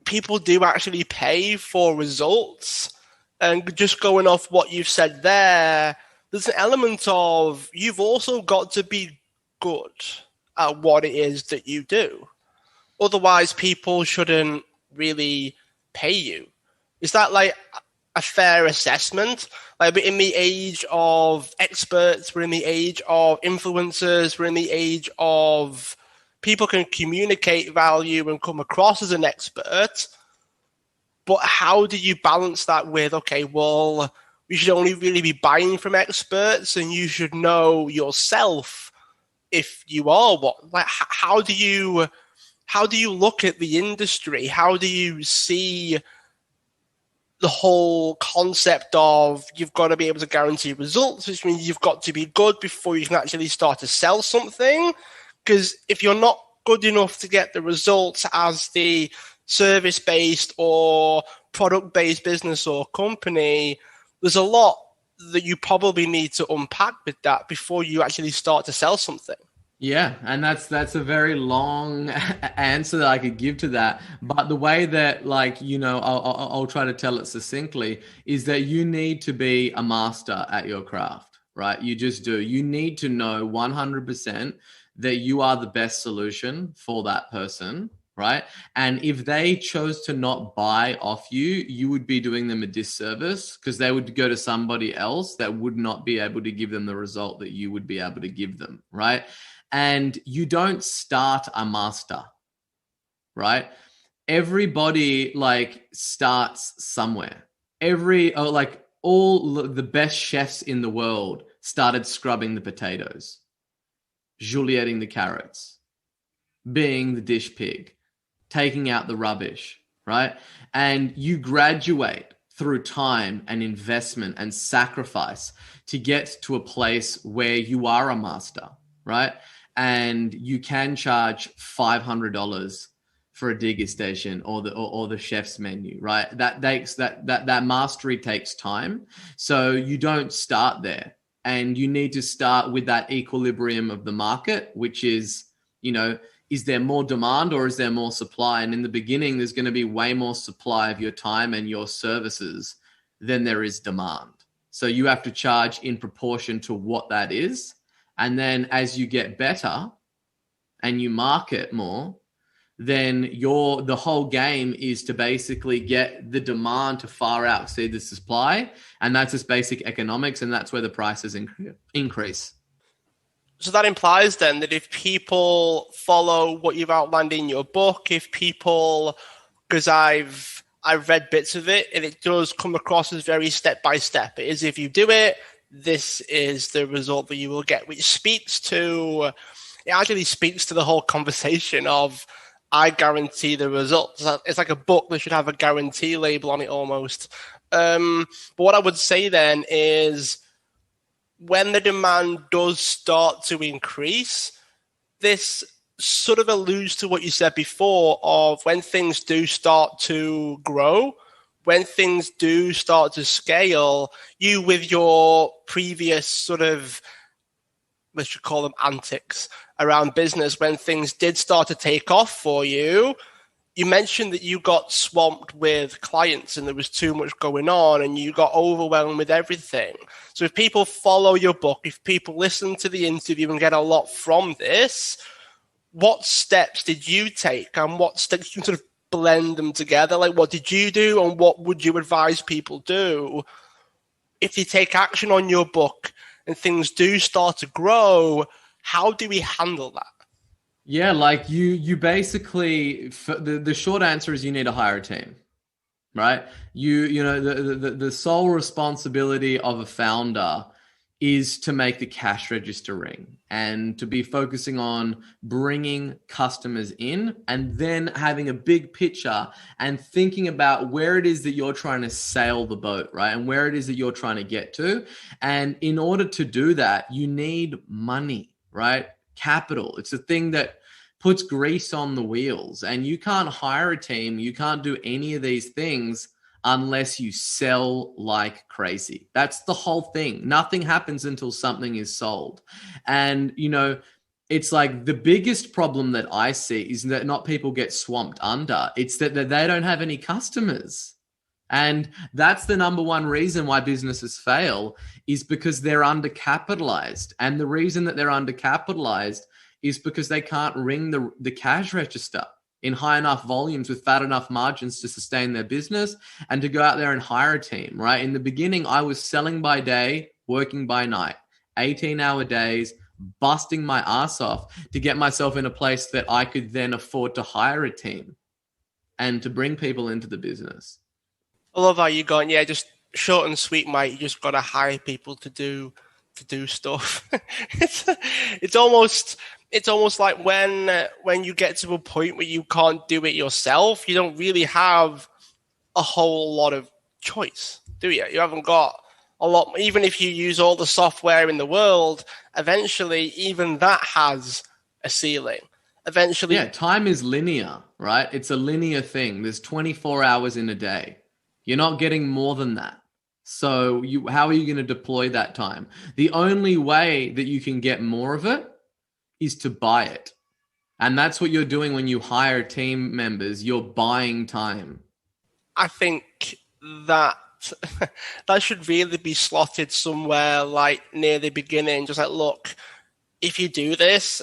people do actually pay for results. And just going off what you've said there's an element of you've also got to be good at what it is that you do. Otherwise, people shouldn't really pay you. Is that like a fair assessment? Like, we're in the age of experts, we're in the age of influencers, we're in the age of people can communicate value and come across as an expert, but how do you balance that with, okay, well, we should only really be buying from experts and you should know yourself if you are what? Like, how do you look at the industry? How do you see the whole concept of you've got to be able to guarantee results, which means you've got to be good before you can actually start to sell something? Because if you're not good enough to get the results as the service-based or product-based business or company, there's a lot that you probably need to unpack with that before you actually start to sell something. Yeah, and that's a very long answer that I could give to that. But the way that, like, I'll try to tell it succinctly is that you need to be a master at your craft, right? You just do. You need to know 100% that you are the best solution for that person, right? And if they chose to not buy off you, you would be doing them a disservice because they would go to somebody else that would not be able to give them the result that you would be able to give them, right? And you don't start a master, right? Everybody like starts somewhere. Like all the best chefs in the world started scrubbing the potatoes, julietting the carrots, being the dish pig, taking out the rubbish, right? And you graduate through time and investment and sacrifice to get to a place where you are a master, right? And you can charge $500 for a digger station or the chef's menu, right? That mastery takes time. So you don't start there. And you need to start with that equilibrium of the market, which is, is there more demand or is there more supply? And in the beginning, there's going to be way more supply of your time and your services than there is demand. So you have to charge in proportion to what that is. And then as you get better and you market more, then the whole game is to basically get the demand to far out exceed the supply. And that's just basic economics. And that's where the prices increase. So that implies then that if people follow what you've outlined in your book, if people, because I've read bits of it, and it does come across as very step by step. It is, if you do it, this is the result that you will get, which actually speaks to the whole conversation of I guarantee the results. It's like a book that should have a guarantee label on it almost. But what I would say then is, when the demand does start to increase, this sort of alludes to what you said before of when things do start to grow, when things do start to scale, you with your previous sort of, let's just call them antics around business, when things did start to take off for you, you mentioned that you got swamped with clients and there was too much going on and you got overwhelmed with everything. So if people follow your book, if people listen to the interview and get a lot from this, what steps did you take and what steps you sort of blend them together? Like, what did you do and what would you advise people do if they take action on your book and things do start to grow? How do we handle that? Yeah, like you basically, the short answer is you need to hire a team, right? The sole responsibility of a founder is to make the cash register ring and to be focusing on bringing customers in and then having a big picture and thinking about where it is that you're trying to sail the boat, right? And where it is that you're trying to get to. And in order to do that, you need money, right? Capital. It's a thing that puts grease on the wheels, and you can't hire a team. You can't do any of these things unless you sell like crazy. That's the whole thing. Nothing happens until something is sold. And, it's like the biggest problem that I see is that not people get swamped under. It's that they don't have any customers. And that's the number one reason why businesses fail, is because they're undercapitalized. And the reason that they're undercapitalized is because they can't ring the cash register in high enough volumes with fat enough margins to sustain their business and to go out there and hire a team, right? In the beginning, I was selling by day, working by night, 18-hour days, busting my ass off to get myself in a place that I could then afford to hire a team and to bring people into the business. I love how you're going, yeah, just short and sweet, mate. You just got to hire people to do stuff. it's it's almost like when you get to a point where you can't do it yourself, you don't really have a whole lot of choice, do you? You haven't got a lot. Even if you use all the software in the world, eventually even that has a ceiling. Eventually, yeah, time is linear, right? It's a linear thing. There's 24 hours in a day. You're not getting more than that. So how are you going to deploy that time? The only way that you can get more of it is to buy it. And that's what you're doing when you hire team members. You're buying time. I think that that should really be slotted somewhere like near the beginning. Just like, look, if you do this,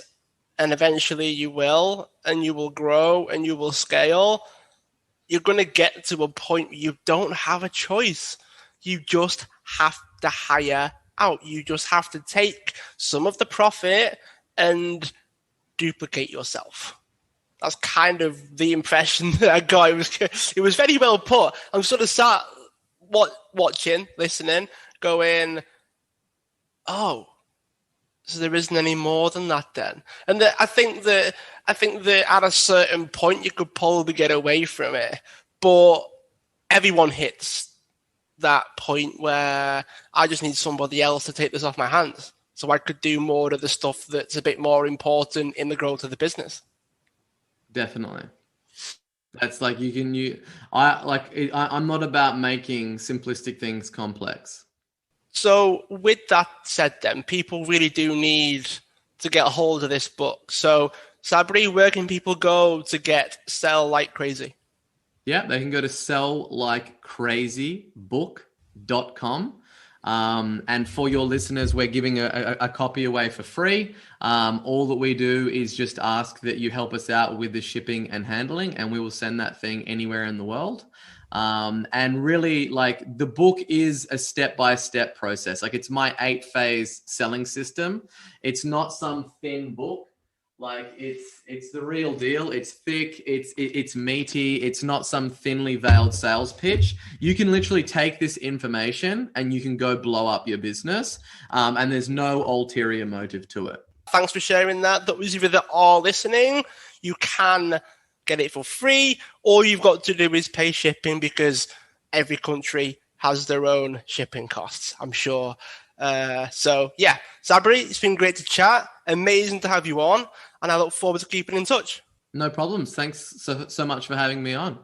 and eventually you will, and you will grow and you will scale, you're going to get to a point where you don't have a choice. You just have to hire out. You just have to take some of the profit and duplicate yourself. That's kind of the impression that I got. It was very well put. I'm sort of sat watching, listening, going, oh, so there isn't any more than that then. And I think that at a certain point you could probably get away from it, but everyone hits that point where I just need somebody else to take this off my hands, so I could do more of the stuff that's a bit more important in the growth of the business. Definitely. That's like I'm not about making simplistic things complex. So with that said, then people really do need to get a hold of this book. So Sabri, where can people go to get Sell Like Crazy? Yeah, they can go to selllikeCrazybook.com. And for your listeners, we're giving a copy away for free. All that we do is just ask that you help us out with the shipping and handling, and we will send that thing anywhere in the world. And really, like, the book is a step-by-step process. Like, it's my 8-phase selling system. It's not some thin book. Like, it's the real deal. It's thick. It's meaty. It's not some thinly veiled sales pitch. You can literally take this information and you can go blow up your business. And there's no ulterior motive to it. Thanks for sharing that. Those of you that are listening, you can get it for free. All you've got to do is pay shipping, because every country has their own shipping costs, I'm sure. So yeah, Sabri, it's been great to chat. Amazing to have you on, and I look forward to keeping in touch. No problems. Thanks so much for having me on.